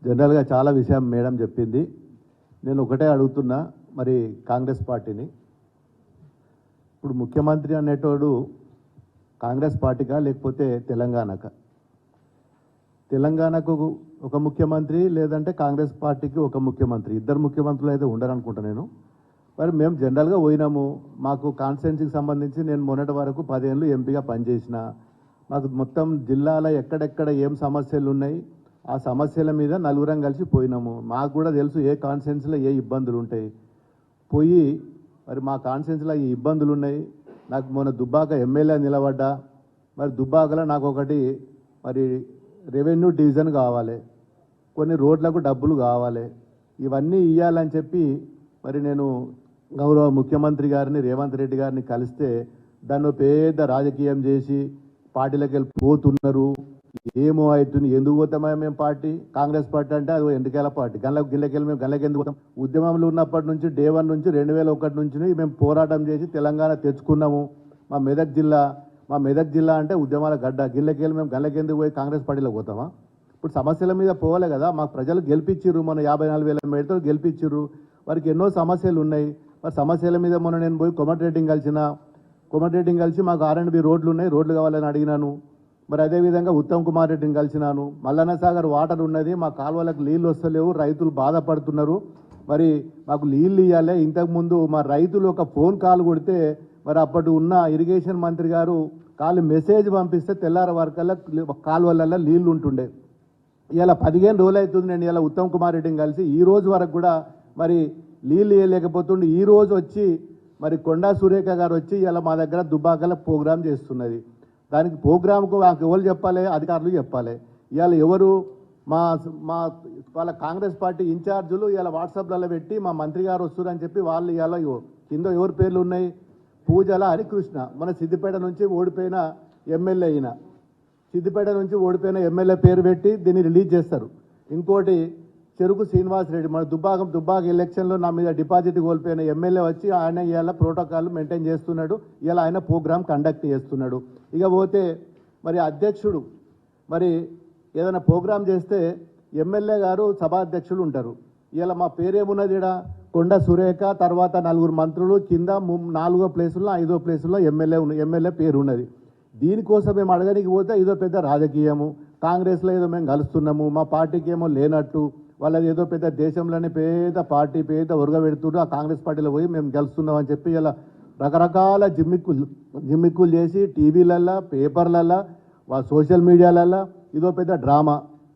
జనరల్గా చాలా విషయం మేడం చెప్పింది. నేను ఒకటే అడుగుతున్నా, మరి కాంగ్రెస్ పార్టీని, ఇప్పుడు ముఖ్యమంత్రి అనేటోడు కాంగ్రెస్ పార్టీకా లేకపోతే తెలంగాణకా? తెలంగాణకు ఒక ముఖ్యమంత్రి, లేదంటే కాంగ్రెస్ పార్టీకి ఒక ముఖ్యమంత్రి, ఇద్దరు ముఖ్యమంత్రులు అయితే ఉండరనుకుంటా నేను. మరి మేము జనరల్గా పోయినాము, మాకు కాన్స్టిట్యున్సీకి సంబంధించి నేను మొన్నటి వరకు 10 ఏళ్ళు ఎంపీగా పనిచేసిన, మాకు మొత్తం జిల్లాలో ఎక్కడెక్కడ ఏం సమస్యలు ఉన్నాయి ఆ సమస్యల మీద నలుగురం కలిసి పోయినాము. మాకు కూడా తెలుసు ఏ కాన్స్టిట్యున్సీలో ఏ ఇబ్బందులు ఉంటాయి. పోయి మరి మా కాన్స్టిట్యున్సీలో ఈ ఇబ్బందులు ఉన్నాయి. నాకు మొన్న దుబ్బాక ఎమ్మెల్యే నిలబడ్డా, మరి దుబ్బాకలో నాకు ఒకటి మరి రెవెన్యూ డివిజన్ కావాలి, కొన్ని రోడ్లకు డబ్బులు కావాలి, ఇవన్నీ ఇవ్వాలని చెప్పి మరి నేను గౌరవ ముఖ్యమంత్రి గారిని రేవంత్ రెడ్డి గారిని కలిస్తే దాన్ని పెద్ద రాజకీయం చేసి పార్టీలకు వెళ్ళి పోతున్నారు. ఏమో అవుతుంది, ఎందుకు పోతామా మేము పార్టీ? కాంగ్రెస్ పార్టీ అంటే అది ఎండికేల పార్టీ, గిల్లకెళ్ళి మేము గల్లకి ఎందుకు పోతాం? ఉద్యమంలో ఉన్నప్పటి నుంచి డే 1 నుంచి 2001 నుంచి మేము పోరాటం చేసి తెలంగాణ తెచ్చుకున్నాము. మా మెదక్ జిల్లా అంటే ఉద్యమాల గడ్డ. గిల్లకెళ్ళి మేము గల్లకెందుకు పోయి కాంగ్రెస్ పార్టీలో పోతామా? ఇప్పుడు సమస్యల మీద పోవాలి కదా. మాకు ప్రజలు గెలిపించిర్రు, మన 54,000 మేడతో గెలిపించిర్రు. వారికి ఎన్నో సమస్యలు ఉన్నాయి. మరి సమస్యల మీద మొన్న నేను పోయి కోమటిరెడ్డిని కలిసి మాకు R&B రోడ్లు ఉన్నాయి, రోడ్లు కావాలని అడిగినాను. మరి అదేవిధంగా ఉత్తమ్ కుమార్ రెడ్డిని కలిసినాను. మల్లన్న సాగర్ వాటర్ ఉన్నది, మా కాలువలకు నీళ్ళు వస్తలేవు, రైతులు బాధపడుతున్నారు, మరి మాకు నీళ్ళు ఇవ్వాలి. ఇంతకుముందు మా రైతులు ఒక ఫోన్ కాల్ కొడితే మరి అప్పటి ఉన్న ఇరిగేషన్ మంత్రి గారు మెసేజ్ పంపిస్తే తెల్లార వరకల్లా కాలువలలో నీళ్ళు ఉంటుండే. ఇలా 15 రోజులు అవుతుంది నేను ఇలా ఉత్తమ్ కుమార్ రెడ్డిని కలిసి, ఈ రోజు వరకు కూడా మరి నీళ్ళు ఇవ్వలేకపోతుండే. ఈ రోజు వచ్చి మరి కొండా సురేఖ గారు వచ్చి ఇలా మా దగ్గర దుబ్బాకల ప్రోగ్రాం చేస్తున్నది. దానికి ప్రోగ్రాంకు నాకు ఎవరు చెప్పాలి? అధికారులు చెప్పాలి. ఇవాళ ఎవరు మా వాళ్ళ కాంగ్రెస్ పార్టీ ఇన్ఛార్జులు ఇలా వాట్సాప్లలో పెట్టి మా మంత్రి గారు వస్తున్నారని చెప్పి వాళ్ళు ఇలా కింద ఎవరి పేర్లు ఉన్నాయి? పూజల హరికృష్ణ, మన సిద్దిపేట నుంచి ఓడిపోయిన ఎమ్మెల్యే అయిన, సిద్దిపేట నుంచి ఓడిపోయిన ఎమ్మెల్యే పేరు పెట్టి దీన్ని రిలీజ్ చేస్తారు. ఇంకోటి చెరుకు శ్రీనివాస్ రెడ్డి, మన దుబ్బాక ఎలక్షన్లో నా మీద డిపాజిట్ కోల్పోయిన ఎమ్మెల్యే వచ్చి ఆయన ఇవాళ ప్రోటోకాల్ మెయింటైన్ చేస్తున్నాడు, ఇలా ఆయన ప్రోగ్రామ్ కండక్ట్ చేస్తున్నాడు. ఇక పోతే మరి అధ్యక్షుడు మరి ఏదైనా ప్రోగ్రాం చేస్తే ఎమ్మెల్యే గారు సభాధ్యక్షులు ఉంటారు. ఇలా మా పేరేమున్నది? ఇక్కడ కొండ సురేఖ, తర్వాత 4 మంత్రులు, కింద 4వ ప్లేసుల్లో 5వ ప్లేసుల్లో ఎమ్మెల్యే పేరు ఉన్నది. దీనికోసం మేము అడగడానికి పోతే ఇదో పెద్ద రాజకీయము, కాంగ్రెస్లో ఏదో మేము కలుస్తున్నాము, మా పార్టీకి ఏమో లేనట్టు, వాళ్ళది ఏదో పెద్ద దేశంలోనే పెద్ద పార్టీ పెద్ద ఉరగబెడుతున్నారు, ఆ కాంగ్రెస్ పార్టీలో పోయి మేము గెలుస్తున్నాం అని చెప్పి ఇలా రకరకాల జిమ్మిక్కులు చేసి టీవీలల్లో, పేపర్లల్లో, సోషల్ మీడియాలల్లో ఇదో పెద్ద డ్రామా.